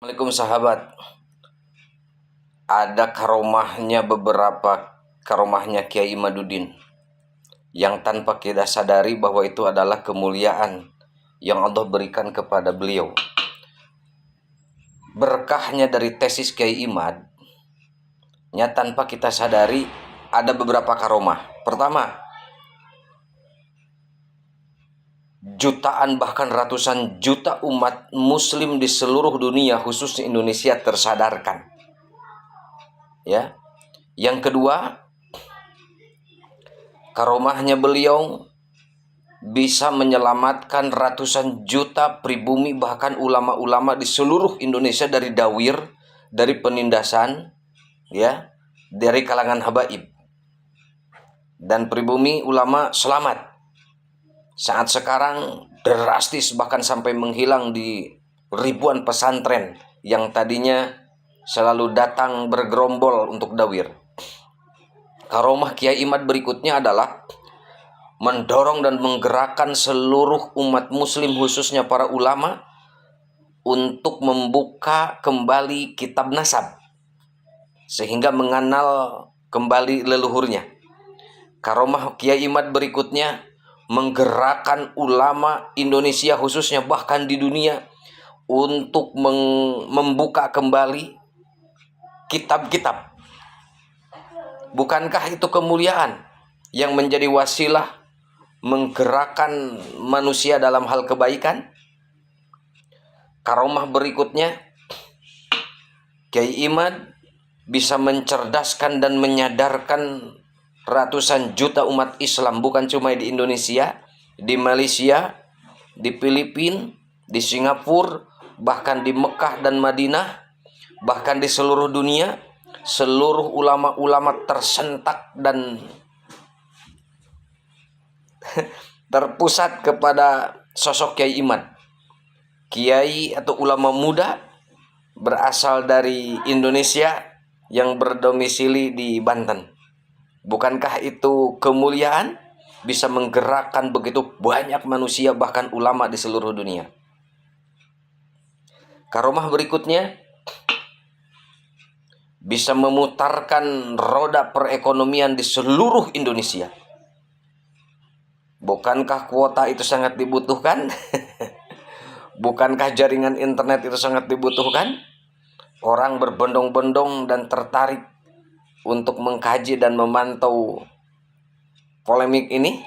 Assalamualaikum sahabat. Ada beberapa karomahnya Kiai Imaduddin yang tanpa kita sadari bahwa itu adalah kemuliaan yang Allah berikan kepada beliau. Berkahnya dari tesis Kiai Imad tanpa kita sadari ada beberapa karomah. Pertama, jutaan bahkan ratusan juta umat muslim di seluruh dunia khususnya Indonesia tersadarkan. Ya. Yang kedua, karomahnya beliau bisa menyelamatkan ratusan juta pribumi bahkan ulama-ulama di seluruh Indonesia dari dawir, dari penindasan, ya, dari kalangan habaib. Dan pribumi ulama selamat. Saat sekarang drastis bahkan sampai menghilang di ribuan pesantren yang tadinya selalu datang bergerombol untuk dawir. Karomah Kiai Imad berikutnya adalah mendorong dan menggerakkan seluruh umat muslim khususnya para ulama untuk membuka kembali kitab nasab sehingga mengenal kembali leluhurnya. Karomah Kiai Imad berikutnya menggerakkan ulama Indonesia khususnya bahkan di dunia untuk membuka kembali kitab-kitab. Bukankah itu kemuliaan yang menjadi wasilah menggerakkan manusia dalam hal kebaikan? Karomah berikutnya, Kiai Imad bisa mencerdaskan dan menyadarkan ratusan juta umat Islam bukan cuma di Indonesia, di Malaysia, di Filipina, di Singapura, bahkan di Mekah dan Madinah, bahkan di seluruh dunia. Seluruh ulama-ulama tersentak dan terpusat kepada sosok Kiai Imad. Kiai atau ulama muda berasal dari Indonesia yang berdomisili di Banten. Bukankah itu kemuliaan? Bisa menggerakkan begitu banyak manusia bahkan ulama di seluruh dunia. Karomah berikutnya, bisa memutarkan roda perekonomian di seluruh Indonesia. Bukankah kuota itu sangat dibutuhkan? Bukankah jaringan internet itu sangat dibutuhkan? Orang berbondong-bondong dan tertarik untuk mengkaji dan memantau polemik ini.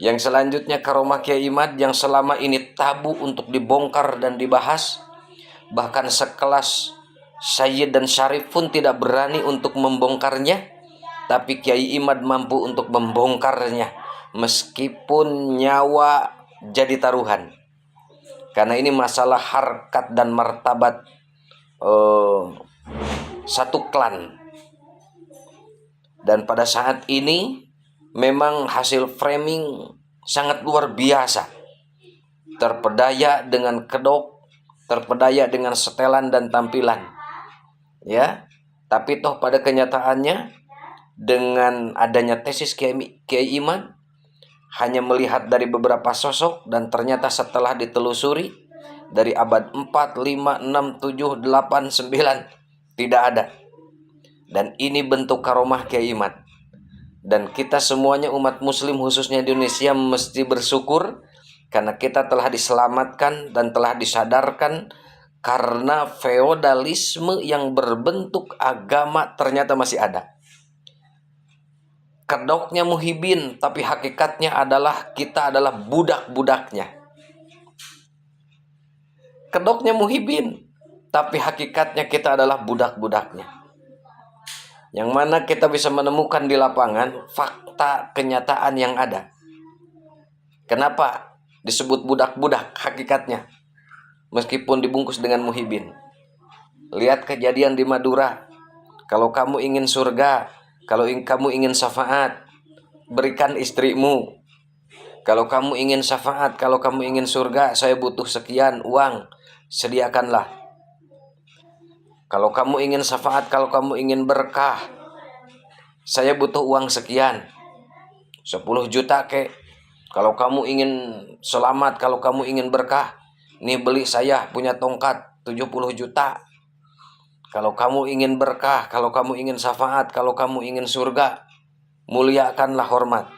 Yang selanjutnya karomah Kiai Imad yang selama ini tabu untuk dibongkar dan dibahas. Bahkan sekelas Sayyid dan Syarif pun tidak berani untuk membongkarnya, tapi Kiai Imad mampu untuk membongkarnya meskipun nyawa jadi taruhan. Karena ini masalah harkat dan martabat satu klan. Dan pada saat ini memang hasil framing sangat luar biasa. Terpedaya dengan kedok, terpedaya dengan setelan dan tampilan. Ya, tapi toh pada kenyataannya dengan adanya tesis Kiai Imad hanya melihat dari beberapa sosok dan ternyata setelah ditelusuri dari abad 4, 5, 6, 7, 8, 9 tidak ada. Dan ini bentuk karomah Kiai Imad. Dan kita semuanya umat muslim khususnya di Indonesia mesti bersyukur karena kita telah diselamatkan dan telah disadarkan. Karena feodalisme yang berbentuk agama ternyata masih ada. Kedoknya Muhyiddin, tapi hakikatnya adalah kita adalah budak-budaknya. Kedoknya Muhyiddin, tapi hakikatnya kita adalah budak-budaknya. Yang mana kita bisa menemukan di lapangan fakta kenyataan yang ada. Kenapa disebut budak-budak hakikatnya? Meskipun dibungkus dengan Muhyiddin. Lihat kejadian di Madura. Kalau kamu ingin surga, kalau kamu ingin syafaat, berikan istrimu. Kalau kamu ingin syafaat, kalau kamu ingin surga, saya butuh sekian uang, sediakanlah. Kalau kamu ingin syafaat, kalau kamu ingin berkah, saya butuh uang sekian, 10 juta kek. Kalau kamu ingin selamat, kalau kamu ingin berkah, nih beli saya punya tongkat 70 juta. Kalau kamu ingin berkah, kalau kamu ingin syafaat, kalau kamu ingin surga, muliakanlah hormat.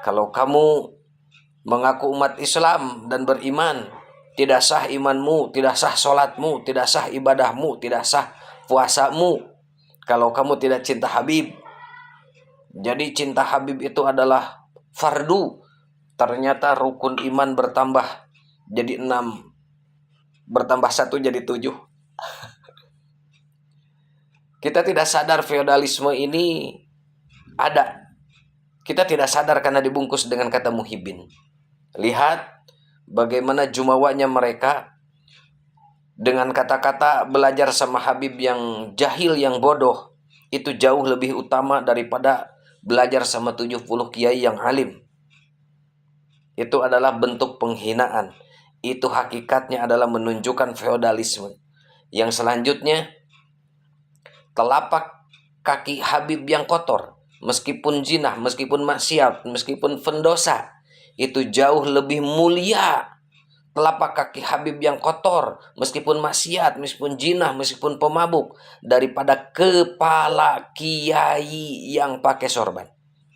Kalau kamu mengaku umat Islam dan beriman, tidak sah imanmu, tidak sah sholatmu, tidak sah ibadahmu, tidak sah puasamu kalau kamu tidak cinta Habib. Jadi cinta Habib itu adalah fardu. Ternyata rukun iman bertambah jadi 6, bertambah 1 jadi 7. Kita tidak sadar feodalisme ini ada. Kita tidak sadar karena dibungkus dengan kata muhibin. Lihat bagaimana jumawanya mereka dengan kata-kata belajar sama Habib yang jahil, yang bodoh. Itu jauh lebih utama daripada belajar sama 70 kiai yang alim. Itu adalah bentuk penghinaan. Itu hakikatnya adalah menunjukkan feodalisme. Yang selanjutnya, telapak kaki Habib yang kotor, meskipun jinah, meskipun maksiat, meskipun pendosa, itu jauh lebih mulia. Telapak kaki Habib yang kotor, meskipun maksiat, meskipun jinah, meskipun pemabuk, daripada kepala kiai yang pakai sorban.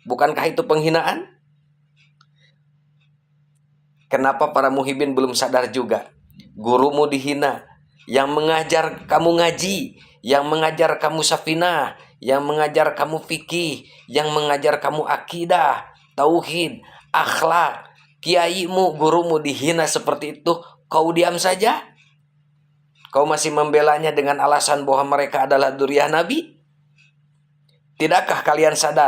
Bukankah itu penghinaan? Kenapa para muhibin belum sadar juga? Gurumu dihina, yang mengajar kamu ngaji, yang mengajar kamu safinah, yang mengajar kamu fikih, yang mengajar kamu akidah, tauhid, akhlak, kiaimu, gurumu dihina seperti itu, kau diam saja? Kau masih membelanya dengan alasan bahwa mereka adalah dzurriyyah Nabi? Tidakkah kalian sadar